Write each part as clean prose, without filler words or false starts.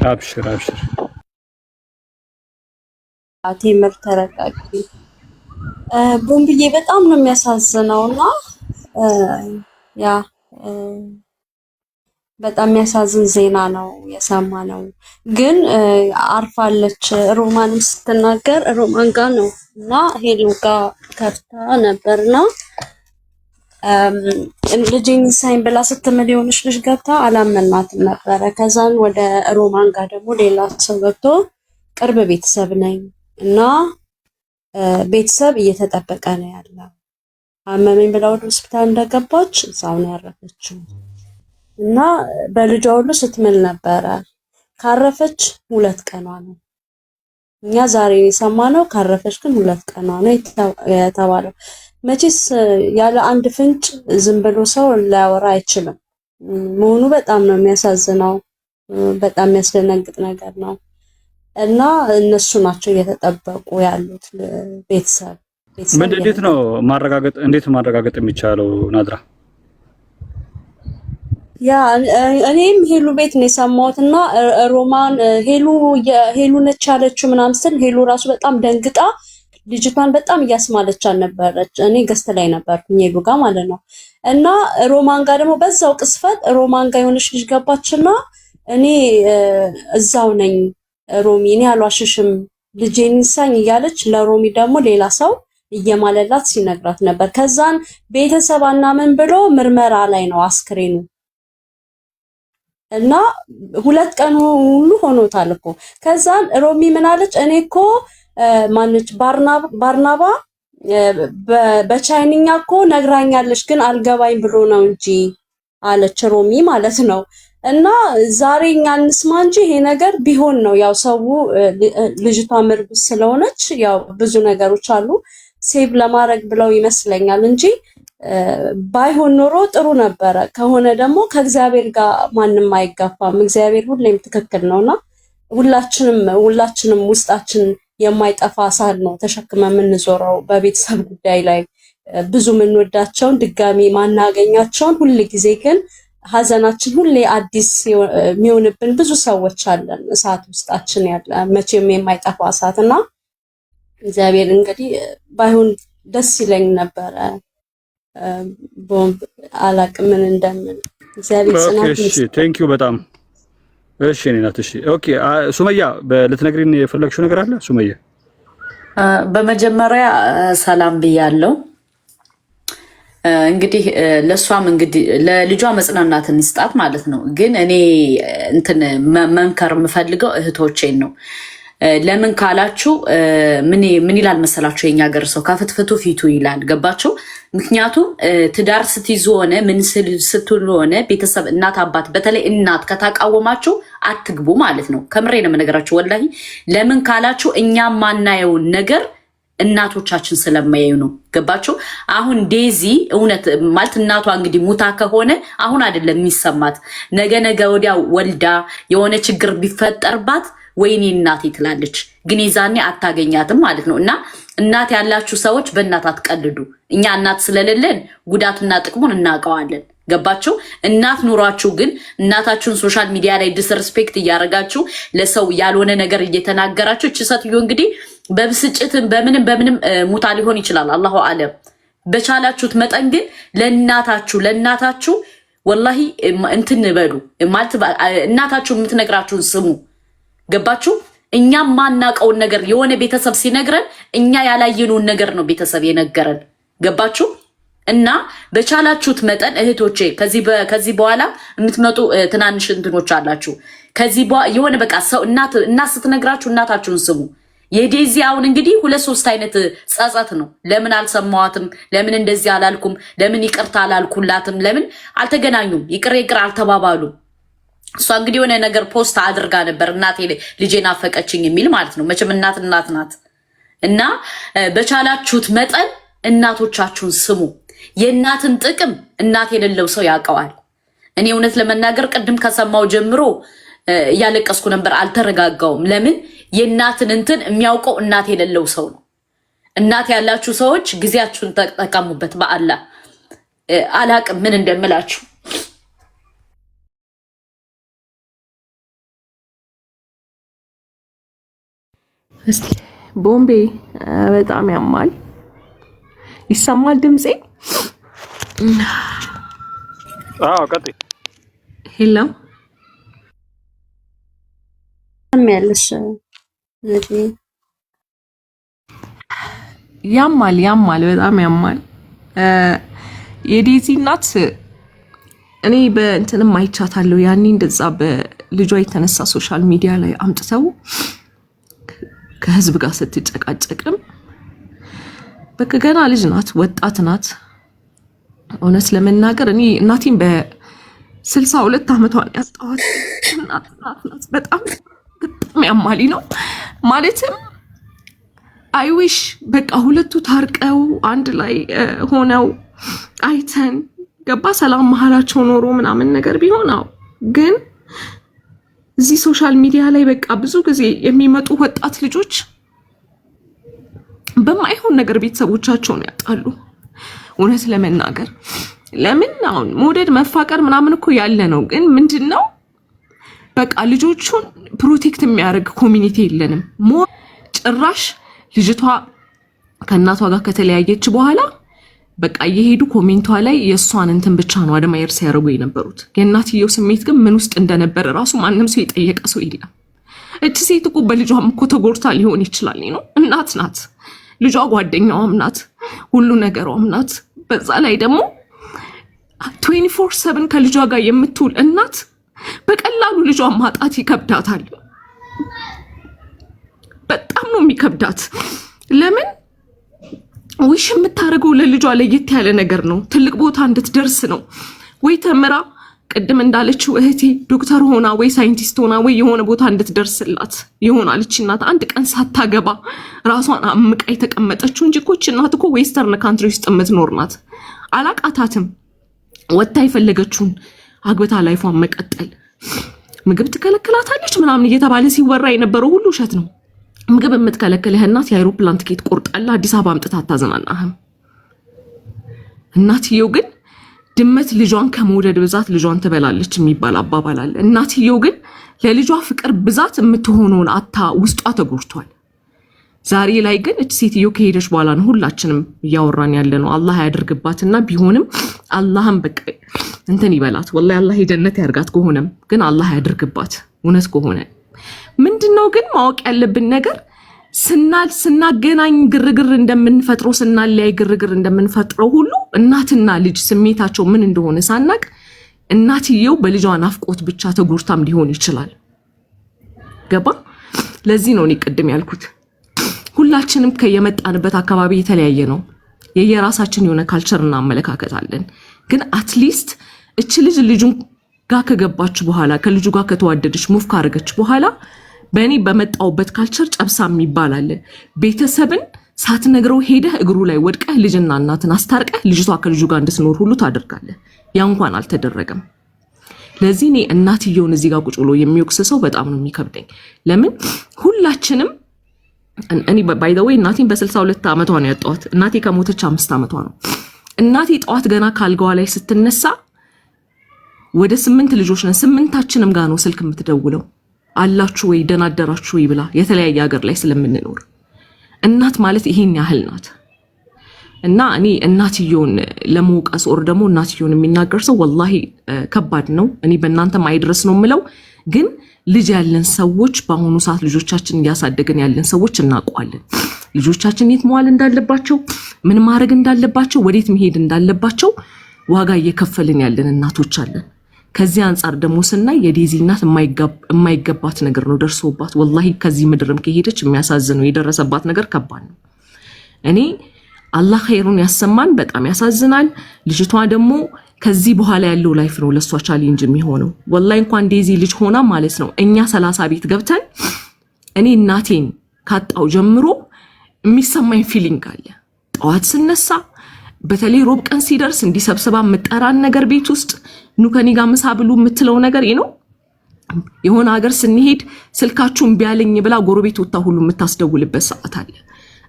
አብሽር አብሽር። ቴምር ተረጋጊ። ቦምብዬ በጣም ነው የሚያሳዝነውና ያ በጣም የሚያሳዝን ዜና ነው የሰማነው። ግን አርፋለች። ሮማንም ስትናገር ሮማን ጋር ነው እና ሄሉ ጋር ከፍታ ነበርና ልጄን ሳይን ብላ ስትምል የሆነች ልጅ ገብታ አላመናትም ነበረ። ከዛን ወደ ሮማን ጋር ደግሞ ሌላ ሰው ገብቶ ቅርብ ቤተሰብ ነኝ እና ቤተሰብ እየተጠበቀ ነው ያለው። አመመኝ ብላ ወደ ሆስፒታል እንደገባች እዛው ነው ያረፈችው እና በልጇ ሁሉ ስትምል ነበረ። ካረፈች 2 ቀኗ ነው። እኛ ዛሬ የሰማነው ካረፈች ግን 2 ቀኗ ነው የተባለው። መቼስ ያለ አንድ ፍንጭ ዝም ብሎ ሰው ሊያወራ አይችልም መሆኑ በጣም ነው የሚያሳዝነው። በጣም የሚያስደነግጥ ነገር ነው እና እነሱ ናቸው እየተጠበቁ ያሉት ቤተሰብ እንዴት ነው ማረጋገጥ የሚቻለው ናድራ? ያ እኔም ሄሉ ቤት ነው የሰማሁትና ሮማን ሄሉ ነች ያለችው ምናምን ስል ሄሉ ራሱ በጣም ደንግጣ ልጅቷን በጣም እያስማለቻት ነበረች። እኔ ገስት ላይ ነበርኩኝ ሄሉ ጋር ማለት ነው። እና ሮማን ጋር ደግሞ በዛው ቅስፈት ሮማን ጋር የሆነች ልጅ ገባችና እኔ እዛው ነኝ ሮሚ እኔ አልዋሽሽም ልጄን ይሳኝ እያለች ለሮሚ ደግሞ ሌላ ሰው እየማለላት ሲነግራት ነበር። ከዛን ቤተሰብ አናምን ብሎ ምርመራ ላይ ነው አስክሬኑ እና 2 ቀን ሁሉ ሆኖታል እኮ። ከዛን ሮሚ ምን አለች? እኔ እኮ ማነች ባርናባ በቻይንኛ እኮ ነግራኛለች ግን አልገባኝ ብሎ ነው እንጂ አለች ሮሚ ማለት ነው። እና ዛሬ እኛ እንስማ እንጂ ይሄ ነገር ቢሆን ነው ያው ሰው ልጅቷ ምርብስ ስለሆነች ያው ብዙ ነገሮች አሉ ሴቭ ለማድረግ ብለው ይመስለኛል እንጂ ባይሆን ኖሮ ጥሩ ነበረ። ከሆነ ደግሞ ከእግዚአብሔር ጋር ማንም አይጋፋም። እግዚአብሔር ሁሌም ትክክል ነውና ሁላችንም ውስጣችን የማይጠፋ ሳል ነው ተሸክመ የምንዞረው በቤተሰብ ጉዳይ ላይ ብዙ የምንወዳቸውን ድጋሚ ማናገኛቸውን ሁሉ ጊዜ ግን ሀዘናችን ሁሌ አዲስ የሚሆንብን ብዙ ሰዎች አለን። እሳት ውስጣችን ያለ መቼም የማይጠፋ እሳትና እግዚአብሔር እንግዲህ ባይሆን ደስ ይለኝ ነበረ። ቦምብ አላቅም ምን እንደምን እግዚአብሔር ጽናት እሺ ቴንክ ዩ በጣም እሺ እናት እሺ ኦኬ ሱመያ ልትነግሪን የፈለግሽው ነገር አለ ሱመያ? በመጀመሪያ ሰላም ብያለሁ። እንግዲህ ለሷም እንግዲህ ለልጇ መጽናናትን ይስጣት ማለት ነው። ግን እኔ እንትን መምከር የምፈልገው እህቶቼን ነው። ለምን ካላችሁ ምን ይላል መሰላችሁ? የኛ ሀገር ሰው ከፍትፍቱ ፊቱ ይላል። ገባችሁ? ምክንያቱም ትዳር ስትይዙ ሆነ ምን ስትሉ ሆነ ቤተሰብ እናት አባት በተለይ እናት ከታቃወማችሁ አትግቡ ማለት ነው። ከምሬ ነው የምነግራችሁ ወላሂ። ለምን ካላችሁ እኛ ማናየውን ነገር እናቶቻችን ስለማያዩ ነው። ገባችሁ? አሁን ዴዚ እውነት ማለት እናቷ እንግዲህ ሙታ ከሆነ አሁን አይደለም የሚሰማት፣ ነገ ወዲያ ወልዳ የሆነ ችግር ቢፈጠርባት ወይኔ እናቴ ትላለች። ግን የዛኔ አታገኛትም ማለት ነው። እና እናት ያላችሁ ሰዎች በእናት አትቀልዱ። እኛ እናት ስለሌለን ጉዳትና ጥቅሙን እናውቀዋለን። ገባችሁ? እናት ኑሯችሁ ግን እናታችሁን ሶሻል ሚዲያ ላይ ዲስሪስፔክት እያደረጋችሁ ለሰው ያልሆነ ነገር እየተናገራችሁ እቺ ሴትዮ እንግዲህ በብስጭትም በምንም ሙታ ሊሆን ይችላል። አላሁ አለም። በቻላችሁት መጠን ግን ለእናታችሁ ወላሂ እንትን በሉ ማለት እናታችሁ የምትነግራችሁን ስሙ። ገባችሁ? እኛም ማናቀውን ነገር የሆነ ቤተሰብ ሲነግረን እኛ ያላየነውን ነገር ነው ቤተሰብ የነገረን። ገባችሁ? እና በቻላችሁት መጠን እህቶቼ ከዚህ በኋላ የምትመጡ ትናንሽ እንትኖች አላችሁ። ከዚህ በኋላ የሆነ በቃ ሰው እናት ስትነግራችሁ እናታችሁን ስሙ። የዴዚ አሁን እንግዲህ 2-3 አይነት ጸጸት ነው። ለምን አልሰማዋትም? ለምን እንደዚህ አላልኩም? ለምን ይቅርታ አላልኩላትም? ለምን አልተገናኙም? ይቅር አልተባባሉም? እሷ እንግዲህ የሆነ ነገር ፖስት አድርጋ ነበር እናቴ ልጄን አፈቀችኝ የሚል ማለት ነው። መቼም እናት ናት። እና በቻላችሁት መጠን እናቶቻችሁን ስሙ። የእናትን ጥቅም እናት የሌለው ሰው ያውቀዋል። እኔ እውነት ለመናገር ቅድም ከሰማው ጀምሮ እያለቀስኩ ነበር፣ አልተረጋጋውም። ለምን የእናትን እንትን የሚያውቀው እናት የሌለው ሰው ነው። እናት ያላችሁ ሰዎች ጊዜያችሁን ተጠቀሙበት። በአላህ አላቅም ምን እንደምላችሁ እስኪ ቦምቤ በጣም ያማል። ይሰማል ድምጼ? ቀጥይ። ሄሎ ያለሽ ያማል፣ በጣም ያማል። የዴዚ እናት እኔ በእንትንም አይቻታለሁ። ያኔ እንደዛ በልጇ የተነሳ ሶሻል ሚዲያ ላይ አምጥተው ከህዝብ ጋር ስትጨቃጨቅም በቃ ገና ልጅ ናት፣ ወጣት ናት። እውነት ለመናገር እኔ እናቴን በ62 ዓመቷን ያጣኋት እናት ናት። በጣም ያማሊ ነው ማለትም አይዊሽ በቃ ሁለቱ ታርቀው አንድ ላይ ሆነው አይተን ገባ ሰላም መሀላቸው ኖሮ ምናምን ነገር ቢሆነው ግን እዚህ ሶሻል ሚዲያ ላይ በቃ ብዙ ጊዜ የሚመጡ ወጣት ልጆች በማይሆን ነገር ቤተሰቦቻቸውን ያጣሉ። እውነት ለመናገር ለምን አሁን መውደድ መፋቀር ምናምን እኮ ያለ ነው፣ ግን ምንድነው በቃ ልጆቹን ፕሮቴክት የሚያደርግ ኮሚኒቲ የለንም። ጭራሽ ልጅቷ ከእናቷ ጋር ከተለያየች በኋላ በቃ እየሄዱ ኮሜንቷ ላይ የእሷን እንትን ብቻ ነው አድማየር ሲያደርጉ የነበሩት። የእናትየው ስሜት ግን ምን ውስጥ እንደነበረ ራሱ ማንም ሰው የጠየቀ ሰው የለም። እቺ ሴት እኮ በልጇም እኮ ተጎድታ ሊሆን ይችላል ነው። እናት ናት፣ ልጇ ጓደኛዋም ናት፣ ሁሉ ነገሯም ናት። በዛ ላይ ደግሞ 24/7 ከልጇ ጋር የምትውል እናት በቀላሉ ልጇን ማጣት ይከብዳታል። በጣም ነው የሚከብዳት። ለምን ዊሽ የምታደርገው ለልጇ ለየት ያለ ነገር ነው፣ ትልቅ ቦታ እንድትደርስ ነው። ወይ ተምራ ቅድም እንዳለችው እህቴ ዶክተር ሆና ወይ ሳይንቲስት ሆና ወይ የሆነ ቦታ እንድትደርስላት ይሆናል። እቺ እናት አንድ ቀን ሳታገባ ራሷን አምቃ የተቀመጠችው እንጂ እኮ እቺ እናት እኮ ዌስተርን ካንትሪ ውስጥ የምትኖር ናት። አላቃታትም። ወታ የፈለገችውን አግብታ ላይፏን መቀጠል። ምግብ ትከለክላታለች ምናምን እየተባለ ሲወራ የነበረው ሁሉ ውሸት ነው። ምግብ የምትከለክልህ እናት የአይሮፕላን ትኬት ቆርጣላ አዲስ አበባ አምጥታ አታዝናናህም። እናትየው ግን ድመት ልጇን ከመውደድ ብዛት ልጇን ትበላለች የሚባል አባባል አለ። እናትየው ግን ለልጇ ፍቅር ብዛት የምትሆነውን አታ ውስጧ ተጎድቷል። ዛሬ ላይ ግን እች ሴትዮ ከሄደች በኋላ ነው ሁላችንም እያወራን ያለ ነው። አላህ ያድርግባትና ቢሆንም አላህም በቃ እንትን ይበላት። ወላሂ አላህ የጀነት ያርጋት። ከሆነም ግን አላህ ያድርግባት። እውነት ከሆነ ምንድነው ግን ማወቅ ያለብን ነገር ስናገናኝ ግርግር እንደምንፈጥረው ስናለያይ ግርግር እንደምንፈጥረው ሁሉ እናትና ልጅ ስሜታቸው ምን እንደሆነ ሳናቅ እናትየው በልጇ ናፍቆት ብቻ ተጎድታም ሊሆን ይችላል። ገባ? ለዚህ ነው እኔ ቅድም ያልኩት ሁላችንም ከየመጣንበት አካባቢ የተለያየ ነው። የየራሳችን የሆነ ካልቸርና አመለካከት አለን። ግን አትሊስት እች ልጅ ልጁን ጋር ከገባች በኋላ ከልጁ ጋር ከተዋደደች ሙፍ ካረገች በኋላ በእኔ በመጣውበት ካልቸር ጨብሳ የሚባል አለ። ቤተሰብን ሳትነግረው ሄደህ እግሩ ላይ ወድቀህ ልጅና እናትን አስታርቀህ ልጅቷ ከልጁ ጋር እንድትኖር ሁሉ ታደርጋለህ። ያ እንኳን አልተደረገም። ለዚህ እኔ እናትየውን እዚህ ጋር ቁጭ ብሎ የሚወቅስ ሰው በጣም ነው የሚከብደኝ። ለምን ሁላችንም እኔ ባይ ዘ ዌይ እናቴን በ62 ዓመቷ ነው ያጣኋት። እናቴ ከሞተች 5 ዓመቷ ነው። እናቴ ጠዋት ገና ካልጋዋ ላይ ስትነሳ ወደ 8 ልጆች ነን፣ 8ታችንም ጋር ነው ስልክ የምትደውለው። አላችሁ ወይ ደህና አደራችሁ ወይ ብላ የተለያየ ሀገር ላይ ስለምንኖር እናት ማለት ይሄን ያህል ናት። እና እኔ እናትየውን ለመውቀስ ኦር ደግሞ እናትየውን የሚናገር ሰው ወላሂ ከባድ ነው። እኔ በእናንተ ማይድረስ ነው የምለው። ግን ልጅ ያለን ሰዎች በአሁኑ ሰዓት ልጆቻችን እያሳደግን ያለን ሰዎች እናውቀዋለን። ልጆቻችን የት መዋል እንዳለባቸው፣ ምን ማድረግ እንዳለባቸው፣ ወዴት መሄድ እንዳለባቸው ዋጋ እየከፈልን ያለን እናቶች አለን። ከዚህ አንጻር ደግሞ ስናይ የዴዚ እናት የማይገባት ነገር ነው ደርሶባት። ወላሂ ከዚህ ምድርም ከሄደች የሚያሳዝነው የደረሰባት ነገር ከባድ ነው። እኔ አላህ ኸይሩን ያሰማን። በጣም ያሳዝናል። ልጅቷ ደግሞ ከዚህ በኋላ ያለው ላይፍ ነው ለሷ ቻሌንጅ የሚሆነው። ወላሂ እንኳን ዴዚ ልጅ ሆና ማለት ነው እኛ 30 ቤት ገብተን እኔ እናቴን ካጣው ጀምሮ የሚሰማኝ ፊሊንግ አለ። ጠዋት ስነሳ በተለይ ሮብ ቀን ሲደርስ እንዲሰብስባ የምጠራን ነገር ቤት ውስጥ ኑ ከኔ ጋር ምሳ ብሉ የምትለው ነገር ነው። የሆነ ሀገር ስንሄድ ስልካችሁን ቢያለኝ ብላ ጎረቤት ወጣ ሁሉ የምታስደውልበት ሰዓት አለ።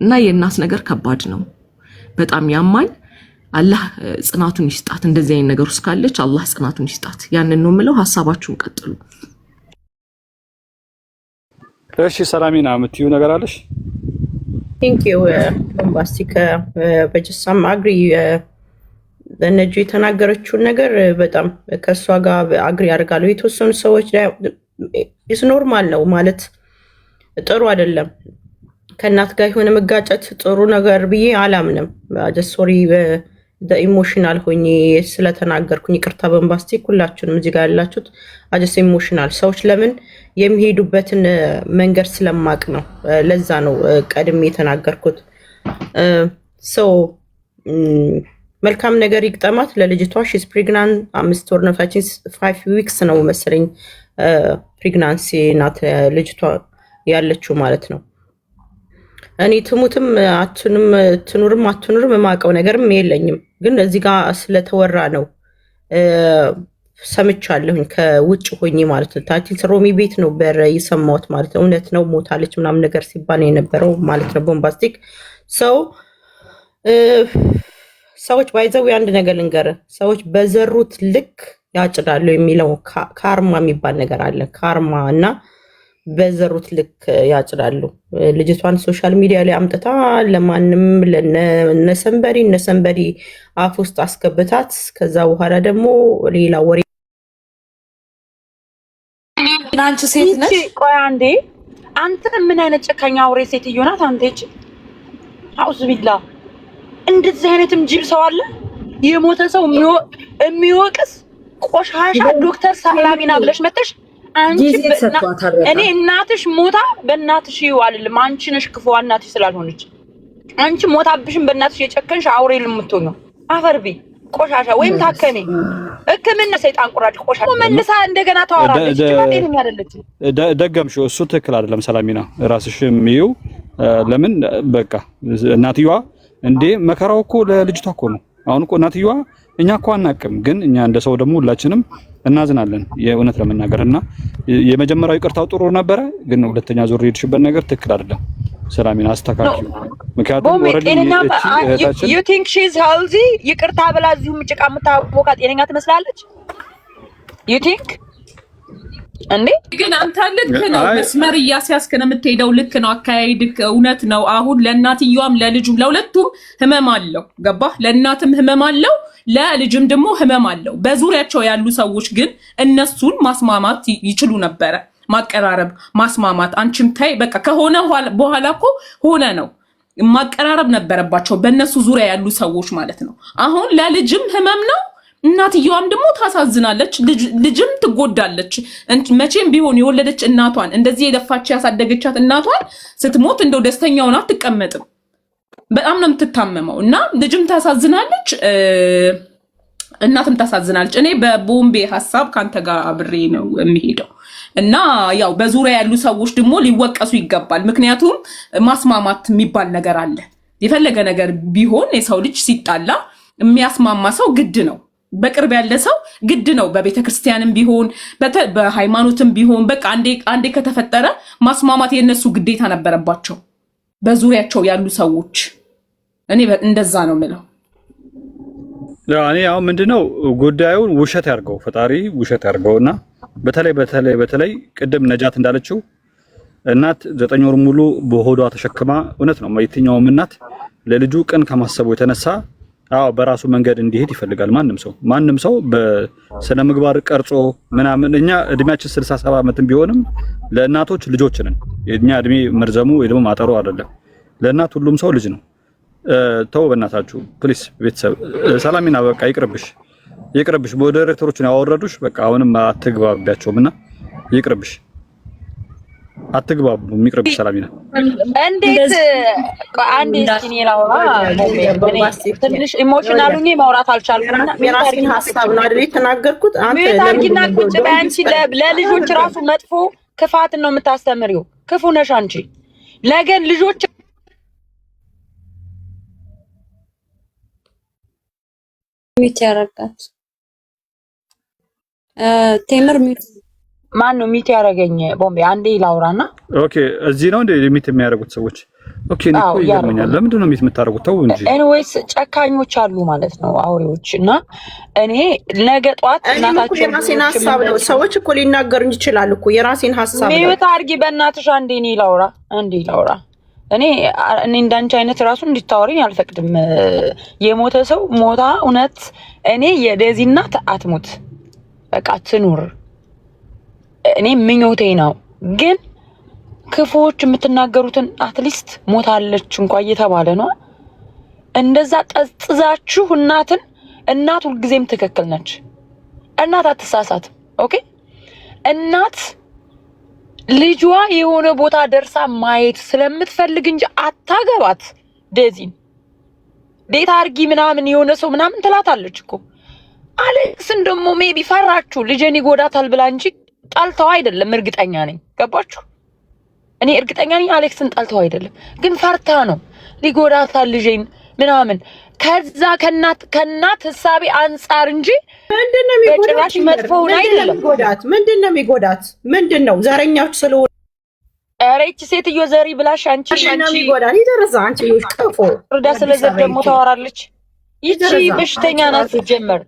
እና የእናት ነገር ከባድ ነው፣ በጣም ያማል። አላህ ጽናቱን ይስጣት። እንደዚህ አይነት ነገር ውስጥ ካለች አላህ ጽናቱን ይስጣት። ያንን ነው የምለው። ሐሳባችሁን ቀጥሉ። እሺ ሰላሚና የምትይው ነገር አለሽ? ቴንክ ዩ ቦምባስቲክ በጅሳም አግሪ በነጁ የተናገረችውን ነገር በጣም ከእሷ ጋር አግሪ ያደርጋሉ። የተወሰኑ ሰዎች ኢስ ኖርማል ነው ማለት ጥሩ አይደለም። ከእናት ጋር የሆነ መጋጨት ጥሩ ነገር ብዬ አላምንም። ሶሪ ኢሞሽናል ሆኜ ስለተናገርኩኝ ይቅርታ። ቦምባስቲክ ሁላችሁንም እዚህ ጋር ያላችሁት አጀስ ኢሞሽናል ሰዎች ለምን የሚሄዱበትን መንገድ ስለማቅ ነው። ለዛ ነው ቀድሜ የተናገርኩት። ሰው መልካም ነገር ይግጠማት ለልጅቷ። ሺስ ፕሬግናንት 5 ወር ነው 5 ዊክስ ነው መሰለኝ ፕሬግናንሲ ናት ልጅቷ ያለችው ማለት ነው። እኔ ትሙትም አትኑም ትኑርም አትኑርም የማውቀው ነገርም የለኝም። ግን እዚህ ጋር ስለተወራ ነው ሰምቻለሁኝ ከውጭ ሆኜ ማለት ነው። ታቲስ ሮሚ ቤት ነው በር የሰማሁት ማለት ነው። እውነት ነው ሞታለች ምናምን ነገር ሲባል የነበረው ማለት ነው። ቦምባስቲክ ሰዎች ባይዘው አንድ ነገር ልንገር፣ ሰዎች በዘሩት ልክ ያጭዳሉ የሚለው ካርማ የሚባል ነገር አለ። ካርማ እና በዘሩት ልክ ያጭዳሉ። ልጅቷን ሶሻል ሚዲያ ላይ አምጥታ ለማንም ለነሰንበዲ አፍ ውስጥ አስገብታት ከዛ በኋላ ደግሞ ሌላ ወሬ። አንቺ ሴት ነሽ? ቆይ አንዴ፣ አንተ ምን አይነት ጨካኛ አውሬ ሴትዮ ናት አንተ? እቺ አውዝ ቢላ እንደዚህ አይነትም ጅል ሰው አለ? የሞተ ሰው የሚወቅስ ቆሻሻ ዶክተር ሰላሚና ብለሽ መተሽ አንቺ እኔ እናትሽ ሞታ በእናትሽ ይዋልልም። አንቺ ነሽ ክፉዋ እናትሽ ስላልሆነች። አንቺ ሞታብሽም በእናትሽ የጨከንሽ አውሬ ልምትሆኚው አፈርቢ ቆሻሻ። ወይም ታከሚ ሕክምና ሰይጣን ቁራጭ ቆሻሻ መልሳ እንደገና ታወራለች። ጭማጤን ያደለች ደገምሽው። እሱ ትክክል አይደለም ሰላሚና፣ ራስሽም ይዩ። ለምን በቃ እናትየዋ እንዴ መከራው እኮ ለልጅቷ እኮ ነው። አሁን እኮ እናትየዋ እኛ እኮ አናቅም፣ ግን እኛ እንደ ሰው ደግሞ ሁላችንም እናዝናለን የእውነት ለመናገርና የመጀመሪያው ይቅርታው ጥሩ ነበረ፣ ግን ሁለተኛ ዞር ሄድሽበት ነገር ትክክል አይደለም። ሰላሚና አስተካክሉ። ምክንያቱም ኦሬዲ you think she's healthy ይቅርታ ብላ እዚሁ ምጭቃ የምታቦካ ጤነኛ ትመስላለች? you think እንዴ? ግን አንተ ልክ ነው፣ መስመር እያስያዝክ ነው የምትሄደው። ልክ ነው አካሄድክ፣ እውነት ነው። አሁን ለእናትየዋም ለልጁም ለሁለቱም ህመም አለው። ገባህ? ለእናትም ህመም አለው፣ ለልጅም ደግሞ ህመም አለው። በዙሪያቸው ያሉ ሰዎች ግን እነሱን ማስማማት ይችሉ ነበረ፣ ማቀራረብ፣ ማስማማት። አንቺም ታይ በቃ ከሆነ በኋላ እኮ ሆነ ነው ማቀራረብ ነበረባቸው በእነሱ ዙሪያ ያሉ ሰዎች ማለት ነው። አሁን ለልጅም ህመም ነው፣ እናትየዋም ደግሞ ታሳዝናለች፣ ልጅም ትጎዳለች። መቼም ቢሆን የወለደች እናቷን እንደዚህ የለፋች ያሳደገቻት እናቷን ስትሞት እንደው ደስተኛውን አትቀመጥም። በጣም ነው የምትታመመው እና ልጅም ታሳዝናለች፣ እናትም ታሳዝናለች። እኔ በቦምቤ ሀሳብ ካንተ ጋር አብሬ ነው የሚሄደው እና ያው በዙሪያ ያሉ ሰዎች ደግሞ ሊወቀሱ ይገባል። ምክንያቱም ማስማማት የሚባል ነገር አለ። የፈለገ ነገር ቢሆን የሰው ልጅ ሲጣላ የሚያስማማ ሰው ግድ ነው። በቅርብ ያለ ሰው ግድ ነው። በቤተክርስቲያንም ቢሆን በሃይማኖትም ቢሆን በቃ አንዴ ከተፈጠረ ማስማማት የነሱ ግዴታ ነበረባቸው በዙሪያቸው ያሉ ሰዎች። እኔ እንደዛ ነው የምለው። እኔ አሁን ምንድነው ጉዳዩን ውሸት ያርገው ፈጣሪ ውሸት ያርገውና በተለይ ቅድም ነጃት እንዳለችው እናት 9 ወር ሙሉ በሆዷ ተሸክማ እውነት ነው የትኛውም እናት ለልጁ ቅን ከማሰቡ የተነሳ በራሱ መንገድ እንዲሄድ ይፈልጋል። ማንም ሰው በስነ ምግባር ቀርጾ ምናምን እኛ እድሜያችን 67 ዓመትም ቢሆንም ለእናቶች ልጆች ነን። የኛ እድሜ መርዘሙ ወይ ደግሞ ማጠሩ አይደለም። ለእናት ሁሉም ሰው ልጅ ነው። ተው በእናታችሁ ፕሊስ ቤተሰብ። ሰላሚና በቃ ይቅርብሽ። ሞዴሬተሮችን ያወረዱሽ በቃ አሁንም አትግባቢያቸውምና ይቅርብሽ። አትግባቡ ይቅርብሽ። ሰላሚና እንዴት አንዴ እስኪ ላውራ። ትንሽ ኢሞሽናል ሆኜ ማውራት አልቻልኩምና የራሴን ሀሳብ ነው አይደል የተናገርኩት። አንተ ለምንድን ነው ቁጭ በአንቺ ለልጆች ራሱ መጥፎ ክፋት ነው የምታስተምሪው። ክፉ ነሽ አንቺ። ለገን ልጆች ሚት ያረጋት ቴምር ሚት ማን ነው ሚት ያረገኝ? ቦምቤ አንዴ ላውራና። ኦኬ እዚህ ነው እንደ ሚት የሚያደርጉት ሰዎች ኦኬ እኮ ይገርመኛል። ለምንድን ነው የምታደርጉት? ተው እንጂ። ኤኒዌይስ ጨካኞች አሉ ማለት ነው አውሬዎች። እና እኔ ነገ ጧት እናታችሁ የራሴን ሀሳብ ነው። ሰዎች እኮ ሊናገሩ ይችላሉ እኮ የራሴን ሀሳብ ነው። ሚዩት አድርጊ በእናትሽ። አንዴ እኔ ላውራ። እኔ እንዳንቺ አይነት ራሱ እንድታወሪኝ አልፈቅድም። የሞተ ሰው ሞታ እውነት እኔ የዴዚ እናት አትሙት፣ በቃ ትኑር። እኔ ምኞቴ ነው ግን ክፉዎች የምትናገሩትን አትሊስት ሞታለች እንኳን እየተባለ ነው። እንደዛ ጠዝጥዛችሁ እናት ሁልጊዜም ትክክል ነች። እናት አትሳሳትም። ኦኬ እናት ልጇ የሆነ ቦታ ደርሳ ማየት ስለምትፈልግ እንጂ አታገባት። ዴዚን ዴታ አርጊ ምናምን የሆነ ሰው ምናምን ትላታለች እኮ። አሌክስን ደግሞ ሜቢ ፈራችሁ ልጄን ይጎዳታል ብላ እንጂ ጣልተው አይደለም። እርግጠኛ ነኝ። ገባችሁ? እኔ እርግጠኛ ነኝ አሌክስን ጣልተው አይደለም፣ ግን ፈርታ ነው ሊጎዳታል ልጄን ምናምን ከዛ ከናት ህሳቤ አንጻር እንጂ ምንድነው የሚጎዳት? መጥፎውን አይደለም። ምንድነው የሚጎዳት? ምንድነው ዘረኛዎች ስለሆነ እቺ ሴትዮ ዘሪ ብላሽ አንቺ የሚጎዳት ይደረዛ። አንቺ ይውሽ ቀፎ እርዳ ስለዘር ደግሞ ታወራለች። ይቺ በሽተኛ ናት ጀመር